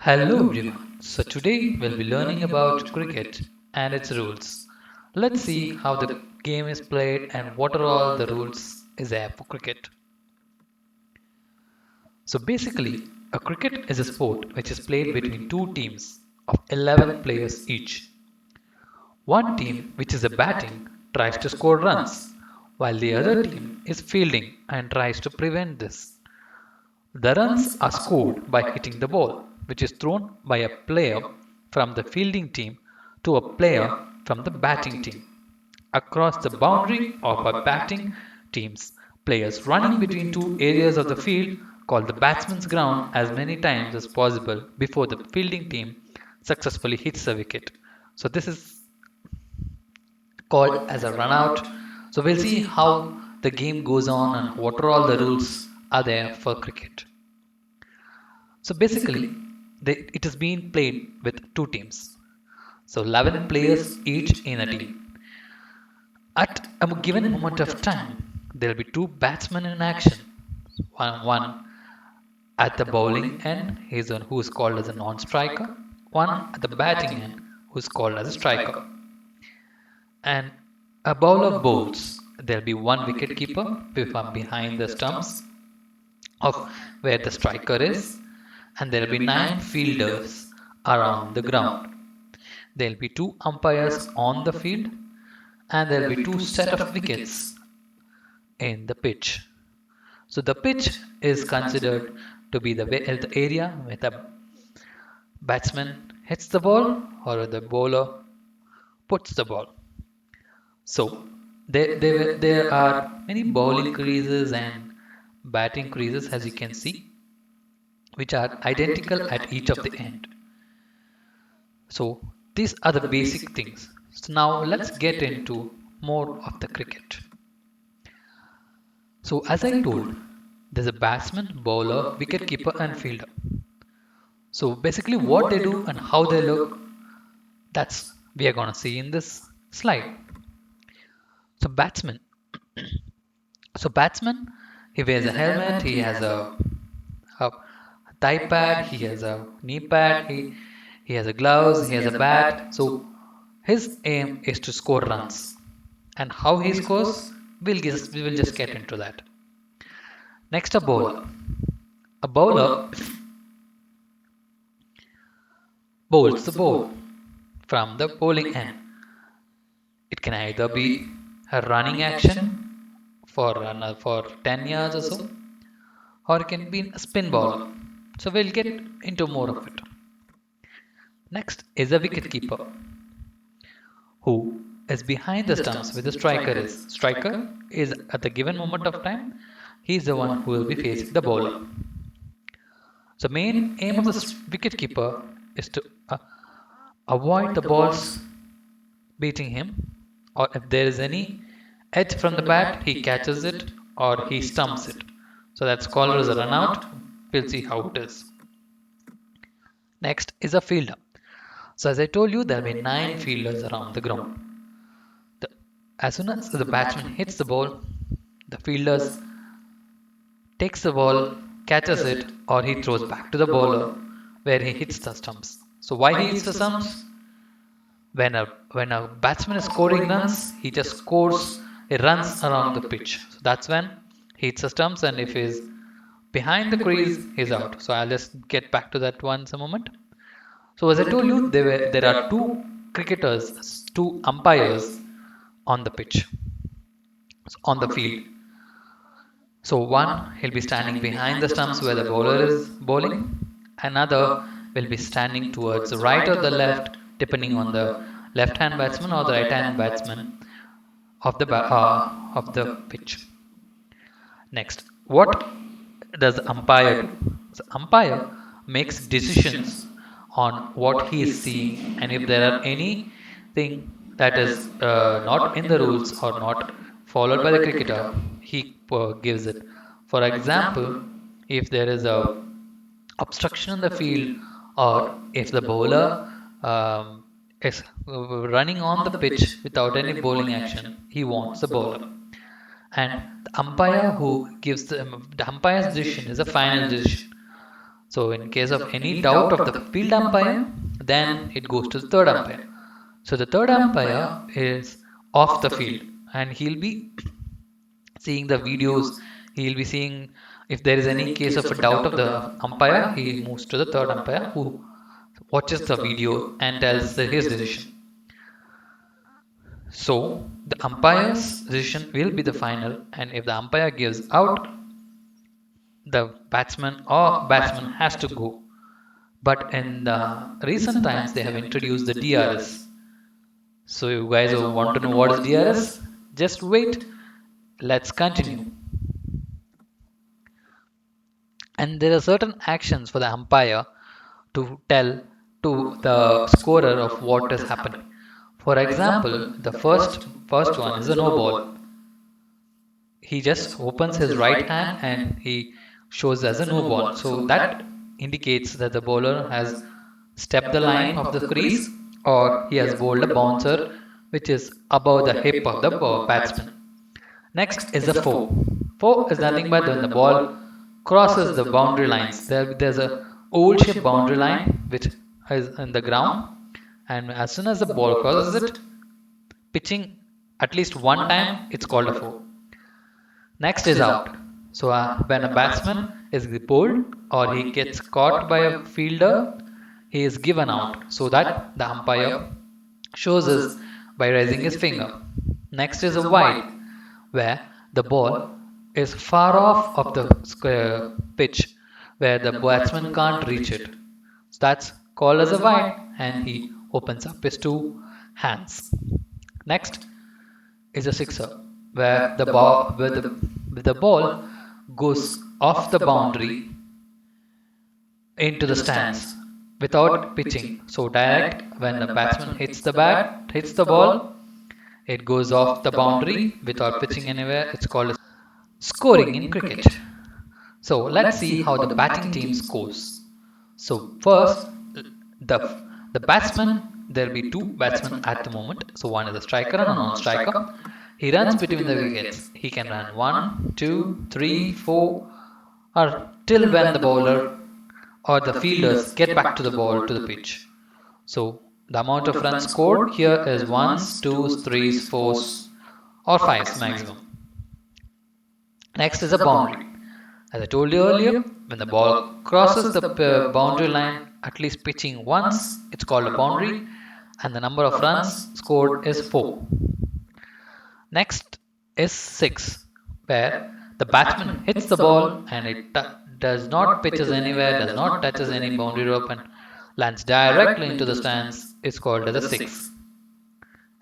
Hello everyone. So today we'll be learning about cricket and its rules. Let's see how the game is played and what are all the rules is there for cricket. So basically, a cricket is a sport which is played between two teams of 11 players each. One team, which is a batting, tries to score runs, while the other team is fielding and tries to prevent this. The runs are scored by hitting the ball, which is thrown by a player from the fielding team to a player from the batting team across the boundary or by batting teams. Players running between two areas of the field called the batsman's ground as many times as possible before the fielding team successfully hits the wicket. So this is called as a run out. So we'll see how the game goes on and what are all the rules are there for cricket. So basically, it is being played with two teams. So 11 players each in a team. At a given moment of time, there will be two batsmen in action. One at the bowling end, he's one who is called as a non-striker. One at the batting end, who is called as a striker. And a bowler bowls. There will be one wicket keeper behind the stumps of where the striker is, and there will be nine fielders around the ground. There will be two umpires on the field, and there will be two set of wickets in the pitch. So the pitch is considered to be the area where the batsman hits the ball or the bowler puts the ball. So there are many bowling creases and batting creases as you can see, which are identical at each of the end. So these are the basic things. So now let's get into more of the cricket. So as I told, there's a batsman, bowler, wicket keeper and fielder. So basically what they do and how they look, that's we are gonna see in this slide. So batsman. So batsman, he wears a helmet, he has a thigh pad, he has a knee pad, he has a gloves, he has a bat. So his aim is to score runs. And how he scores, we will just get into that. Next, a bowler. A bowler bowls the ball from the bowling end. It can either be a running action for 10 yards or so, or it can be a spin bowler. So we'll get into more of it. Next is a wicket keeper who is behind the stumps where the striker is. Striker is at the given moment of time, he is the one who will be facing the bowler. So main aim of the wicket keeper is to avoid the balls beating him, or if there is any edge from the bat, he catches it or he stumps it. So that's called as a run out. We'll see how it is. Next is a fielder. So as I told you, there will be nine fielders around the ground. As soon as the batsman hits the ball, the fielders takes the ball, catches it, or he throws back to the bowler where he hits the stumps. So why he hits the stumps? When a batsman is scoring runs, he just scores, he runs around the pitch. So that's when he hits the stumps, and if he's behind the crease, he's out. So I'll just get back to that once a moment. So as I told you, there are two cricketers, two umpires on the pitch, on the field. So one, he'll be standing behind the stumps where the bowler is bowling. Another will be standing towards the right or the left, depending on the left-hand batsman or the right-hand batsman of the pitch. Next, what does the umpire do? The umpire makes decisions on what he is seeing, and if there are anything that is not in the rules or not followed by the cricketer, he gives it. For example, if there is a obstruction in the field, or if the bowler is running on the pitch without any bowling action, he wants the bowler. And the umpire who gives the umpire's decision is a final decision. So in case of any doubt of the field umpire, then it goes to the third umpire. So the third umpire is off the field and he'll be seeing the videos. He'll be seeing if there is any case of a doubt of the umpire, he moves to the third umpire who watches the video and tells his decision. So the umpire's decision will be the final, and if the umpire gives out, the batsman has to go. But in the recent times, they have introduced the DRS. So you guys who want to know what is DRS? Just wait. Let's continue. And there are certain actions for the umpire to tell to the scorer of what is happening. For example, the first one is a no ball. He just opens his right hand and he shows as a no ball. So that indicates that the bowler has stepped the line of the crease or he has bowled a bouncer which is above the hip of the batsman. Next is a four. Four is nothing but when the ball crosses the boundary lines. There's a oval shaped boundary line which is in the ground, and as soon as the ball crosses it, pitching at least one time, it's called a four. Next is out. So when a batsman is bowled or he gets caught by a fielder, he is given out. So that the umpire shows us by raising his finger. Next is a wide, where the ball is far off of the square pitch, where the batsman can't reach it. So that's called as a wide, and he opens up his two hands. Next is a sixer, where the ball goes off the boundary into the stands without pitching. So direct when the batsman hits the ball, it goes off the boundary without pitching anywhere. It's called scoring in cricket. So let's see how the batting team scores. So first, the the batsman. There will be two batsmen at the moment. So one is a striker and a non-striker. He runs between the wickets. He can run 1, 2, 3, 4, or till when the bowler or the fielders get back to the ball to the pitch. So the amount of runs scored here is ones, twos, threes, fours, or fives maximum. Next is a boundary. As I told you earlier, when the ball crosses the boundary line, at least pitching once, it's called a boundary, and the number of runs scored is 4. Next is 6, where the batsman hits the ball and it does not pitches anywhere, does not touches any boundary rope and lands directly into the stands. It's called as a 6.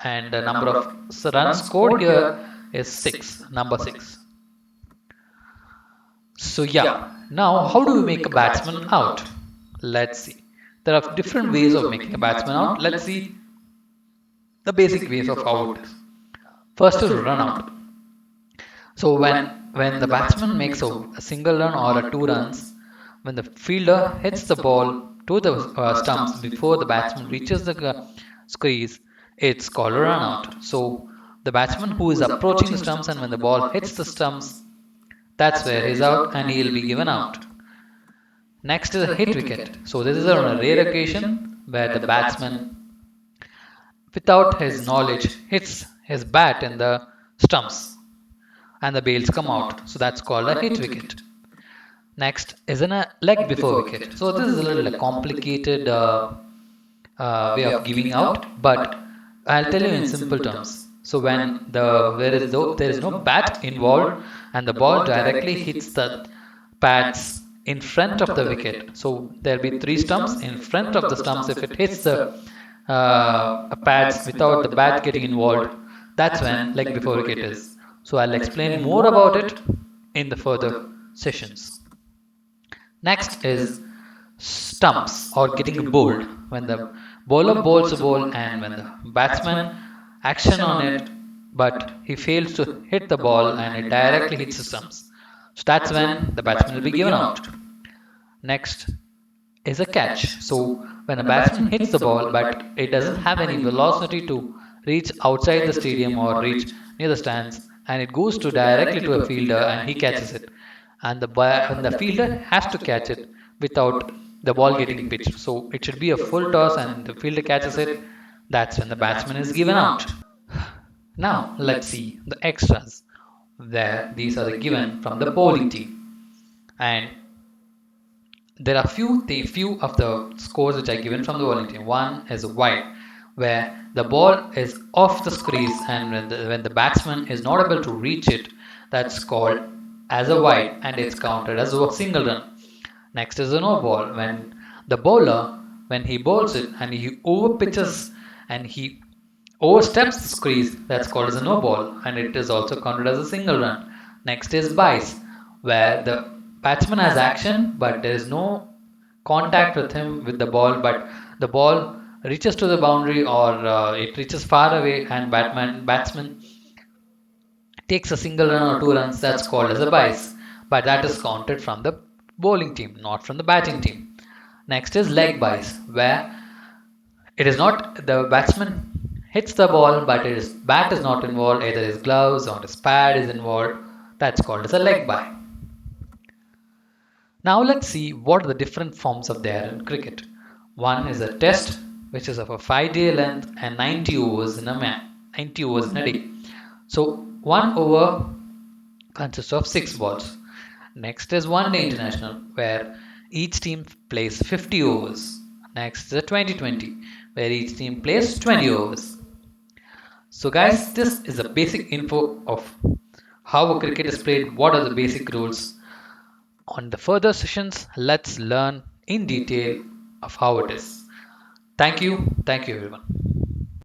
And the number of runs scored here is 6, number 6. So yeah, now how do we make a batsman out? Let's see. There are different ways of making a batsman out. Let's see the basic ways of how it is. First is run out. So when the batsman makes a single run or a 2 runs, when the fielder hits the ball to the stumps before the batsman reaches the crease, it's called a run out. So the batsman who is approaching the stumps and when the ball hits the stumps, that's where he's out and he'll be given out. Next is a hit wicket. So this is on a rare occasion where the batsman, without his knowledge, hits his bat in the stumps and the bails come out. So that's called a hit wicket. Next is a leg before wicket. So this is a little complicated way of giving out, but I'll tell you in simple terms. So when there is no bat involved and the ball directly hits the pads in front of the wicket. So there will be 3 stumps in front of the stumps. If it hits the pads without the bat getting involved, that's when leg before wicket is. So I'll explain more about it in the further sessions. Next is stumps or getting bowled. When the bowler bowls a ball and when the batsman action on it, but he fails to hit the ball and it directly hits the stumps. So that's when the batsman will be given out. Next is a catch. So when a batsman hits the ball but it doesn't have any velocity to reach outside the stadium or reach near the stands and it goes directly to a fielder and he catches it. And when the fielder has to catch it, without the ball getting pitched. So it should be a full toss and the fielder catches it. That's when the batsman is given out. Now let's see the extras where these are given from the bowling team. And there are few of the scores which are given from the bowling team. One is wide, where the ball is off the crease and when the batsman is not able to reach it, that's called as a wide and it's counted as a single run. Next is a no ball, when the bowler, when he bowls it and he over pitches and he oversteps the crease, that's called as a no ball and it is also counted as a single run. Next is byes, where the batsman has action but there is no contact with him with the ball, but the ball reaches to the boundary or it reaches far away and batsman takes a single run or two runs, that's called as a byes, but that is counted from the bowling team, not from the batting team. Next is leg byes, where it is not the batsman hits the ball, but his bat is not involved, either his gloves or his pad is involved. That's called as a leg bye. Now let's see what are the different forms of there in cricket. One is a test, which is of a 5-day length and 90 overs in a 90 overs in a day. So 1 over consists of 6 balls. Next is one day international, where each team plays 50 overs. Next is a 2020, where each team plays 20 overs. So guys, this is a basic info of how a cricket is played, what are the basic rules. On the further sessions, let's learn in detail of how it is. Thank you everyone.